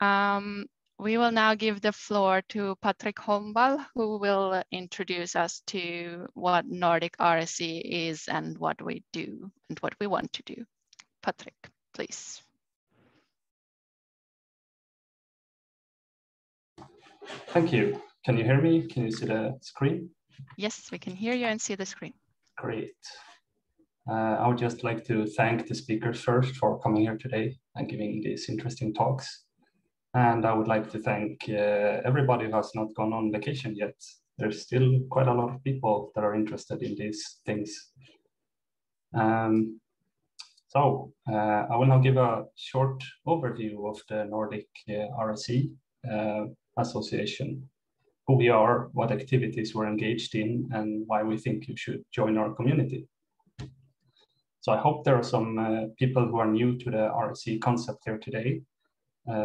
We will now give the floor to Patric Holmvall, who will introduce us to what Nordic-RSE is and what we do and what we want to do. Patric, please. Thank you. Can you hear me? Can you see the screen? Yes, we can hear you and see the screen. Great. I would just like to thank the speakers first for coming here today and giving these interesting talks. And I would like to thank everybody who has not gone on vacation yet. There's still quite a lot of people that are interested in these things. I will now give a short overview of the Nordic-RSE Association, who we are, what activities we're engaged in, and why we think you should join our community. So I hope there are some people who are new to the RSE concept here today,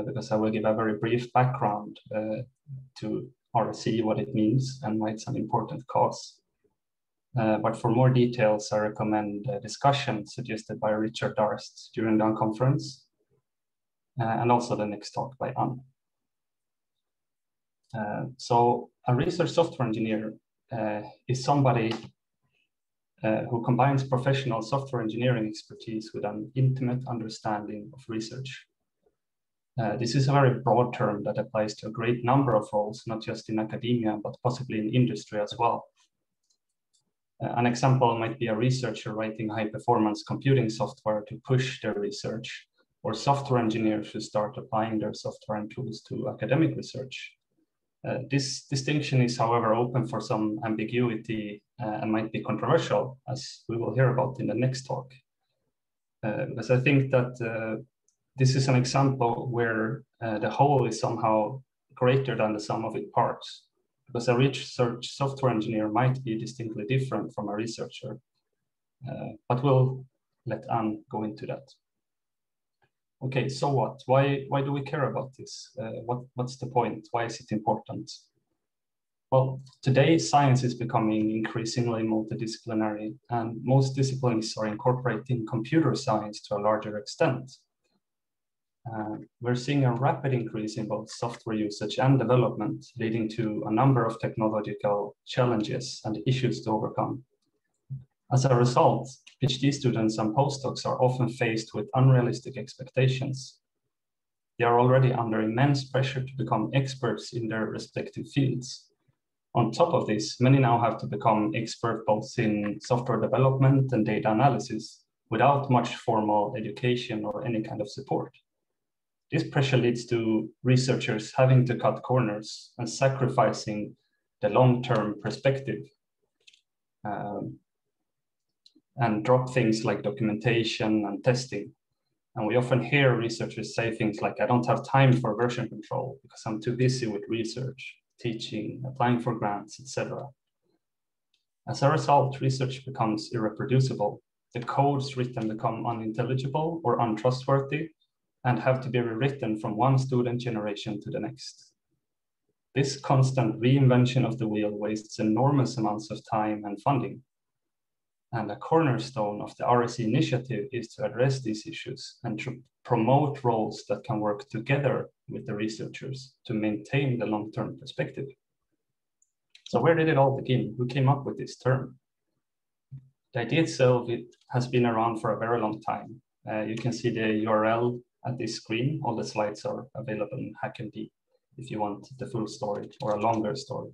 because I will give a very brief background to RSE, what it means, and why it's an important cause. But for more details, I recommend a discussion suggested by Richard Darst during the Unconference, and also the next talk by Anne. So a research software engineer is somebody who combines professional software engineering expertise with an intimate understanding of research. This is a very broad term that applies to a great number of roles, not just in academia, but possibly in industry as well. An example might be a researcher writing high-performance computing software to push their research, or software engineers who start applying their software and tools to academic research. This distinction is, however, open for some ambiguity and might be controversial, as we will hear about in the next talk. Because I think that this is an example where the whole is somehow greater than the sum of its parts. Because a research software engineer might be distinctly different from a researcher. But we'll let Anne go into that. Okay, so what? Why do we care about this? What's the point? Why is it important? Well, today science is becoming increasingly multidisciplinary, and most disciplines are incorporating computer science to a larger extent. We're seeing a rapid increase in both software usage and development, leading to a number of technological challenges and issues to overcome. As a result, PhD students and postdocs are often faced with unrealistic expectations. They are already under immense pressure to become experts in their respective fields. On top of this, many now have to become expert both in software development and data analysis without much formal education or any kind of support. This pressure leads to researchers having to cut corners and sacrificing the long-term perspective and drop things like documentation and testing. And we often hear researchers say things like, I don't have time for version control because I'm too busy with research, teaching, applying for grants, etc. As a result, research becomes irreproducible. The codes written become unintelligible or untrustworthy and have to be rewritten from one student generation to the next. This constant reinvention of the wheel wastes enormous amounts of time and funding. And a cornerstone of the RSE initiative is to address these issues and to promote roles that can work together with the researchers to maintain the long-term perspective. So where did it all begin? Who came up with this term? The idea itself, it has been around for a very long time. You can see the URL at this screen. All the slides are available in HackMD if you want the full story or a longer story.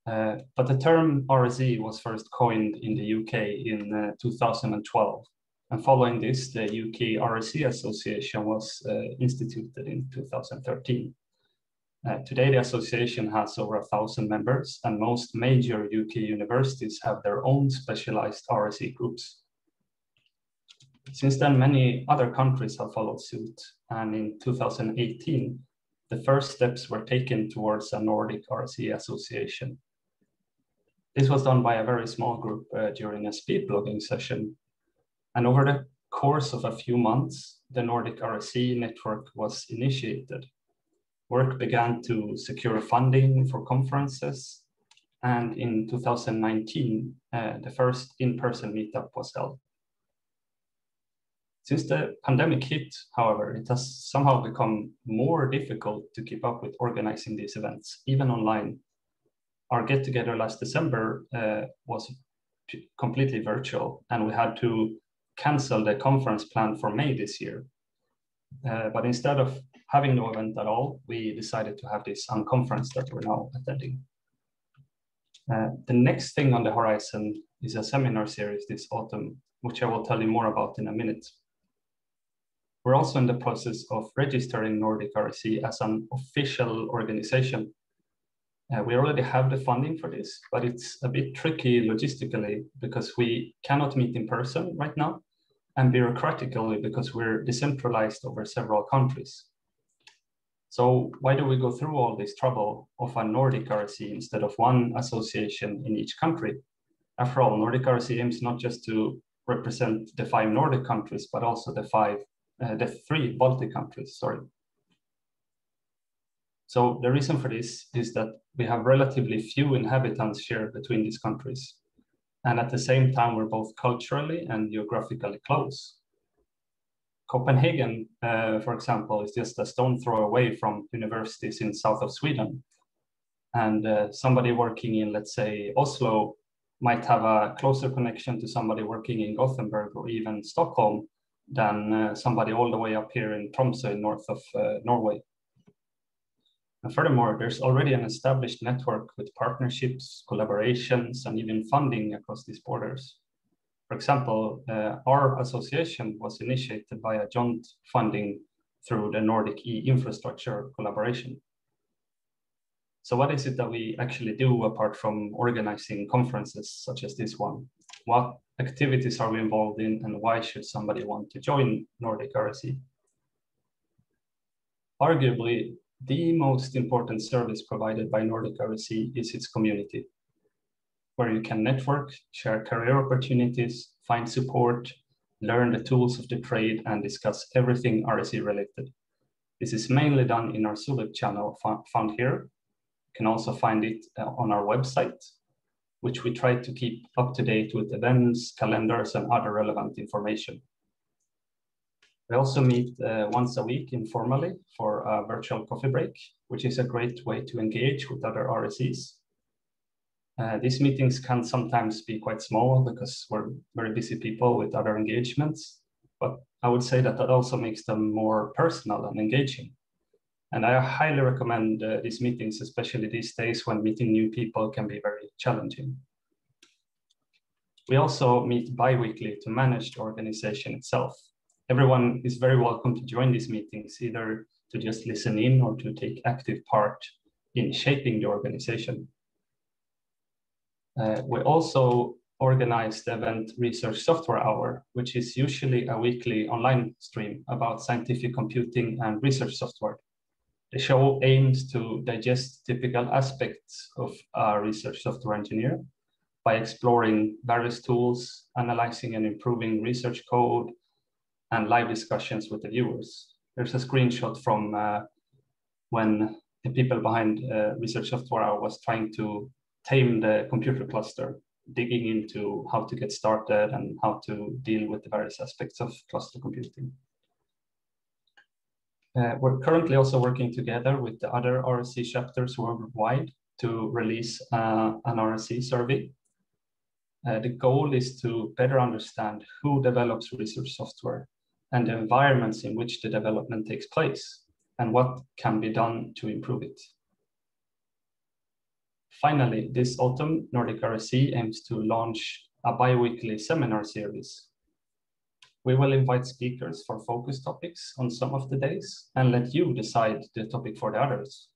But the term RSE was first coined in the UK in 2012. And following this, the UK RSE Association was instituted in 2013. Today, the association has over 1,000 members, and most major UK universities have their own specialized RSE groups. Since then, many other countries have followed suit, and in 2018, the first steps were taken towards a Nordic-RSE association. This was done by a very small group during a speed blogging session. And over the course of a few months, the Nordic-RSE network was initiated. Work began to secure funding for conferences. And in 2019, the first in-person meetup was held. Since the pandemic hit, however, it has somehow become more difficult to keep up with organizing these events, even online. Our get-together last December was completely virtual, and we had to cancel the conference planned for May this year. But instead of having no event at all, we decided to have this Unconference that we're now attending. The next thing on the horizon is a seminar series this autumn, which I will tell you more about in a minute. We're also in the process of registering Nordic-RSE as an official organization. We already have the funding for this, but it's a bit tricky logistically because we cannot meet in person right now, and bureaucratically because we're decentralized over several countries. So why do we go through all this trouble of a Nordic-RSE instead of one association in each country? After all, Nordic-RSE aims not just to represent the 5 Nordic countries, but also the 3 Baltic countries, sorry. So the reason for this is that we have relatively few inhabitants shared between these countries. And at the same time, we're both culturally and geographically close. Copenhagen, for example, is just a stone throw away from universities in south of Sweden. And somebody working in, let's say, Oslo might have a closer connection to somebody working in Gothenburg or even Stockholm than somebody all the way up here in Tromsø, north of Norway. And furthermore, there's already an established network with partnerships, collaborations, and even funding across these borders. For example, our association was initiated by a joint funding through the Nordic-RSE infrastructure collaboration. So what is it that we actually do apart from organizing conferences such as this one? What activities are we involved in, and why should somebody want to join Nordic-RSE? Arguably, the most important service provided by Nordic-RSE is its community, where you can network, share career opportunities, find support, learn the tools of the trade, and discuss everything RSE related. This is mainly done in our Sulik channel found here. You can also find it on our website, which we try to keep up to date with events, calendars, and other relevant information. We also meet once a week informally for a virtual coffee break, which is a great way to engage with other RSEs. These meetings can sometimes be quite small because we're very busy people with other engagements, but I would say that that also makes them more personal and engaging. And I highly recommend these meetings, especially these days when meeting new people can be very challenging. We also meet bi-weekly to manage the organization itself. Everyone is very welcome to join these meetings, either to just listen in or to take active part in shaping the organization. We also organize the event Research Software Hour, which is usually a weekly online stream about scientific computing and research software. The show aims to digest typical aspects of a research software engineer by exploring various tools, analyzing and improving research code, and live discussions with the viewers. There's a screenshot from when the people behind Research Software Hour was trying to tame the computer cluster, digging into how to get started and how to deal with the various aspects of cluster computing. We're currently also working together with the other RSE chapters worldwide to release an RSE survey. The goal is to better understand who develops research software and the environments in which the development takes place, and what can be done to improve it. Finally, this autumn, Nordic-RSE aims to launch a bi-weekly seminar series. We will invite speakers for focus topics on some of the days and let you decide the topic for the others.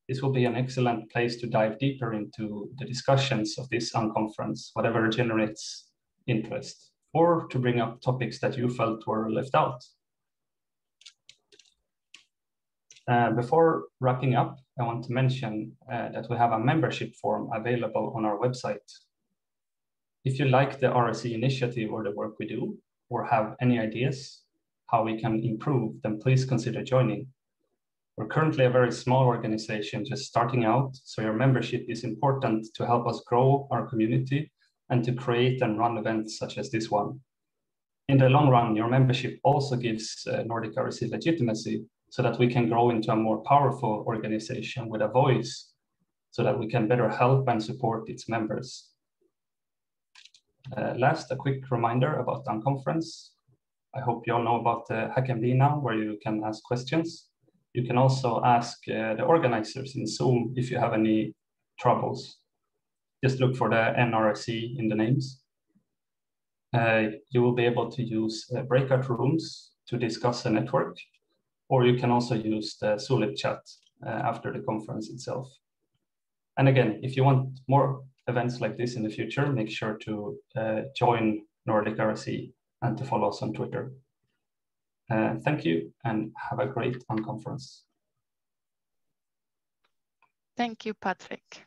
This will be an excellent place to dive deeper into the discussions of this Unconference, whatever generates interest, or to bring up topics that you felt were left out. Before wrapping up, I want to mention that we have a membership form available on our website. If you like the RSE initiative or the work we do, or have any ideas how we can improve, then please consider joining. We're currently a very small organization just starting out, so your membership is important to help us grow our community and to create and run events such as this one. in the long run, your membership also gives NordicRSE legitimacy so that we can grow into a more powerful organization with a voice so that we can better help and support its members. Last, a quick reminder about the Unconference. I hope you all know about the HackMD now, where you can ask questions. You can also ask the organizers in Zoom if you have any troubles. Just look for the NRSE in the names. You will be able to use breakout rooms to discuss the network, or you can also use the Solid chat after the conference itself. And again, if you want more events like this in the future, make sure to join NordicRSE and to follow us on Twitter. Thank you and have a great Unconference. Thank you, Patric.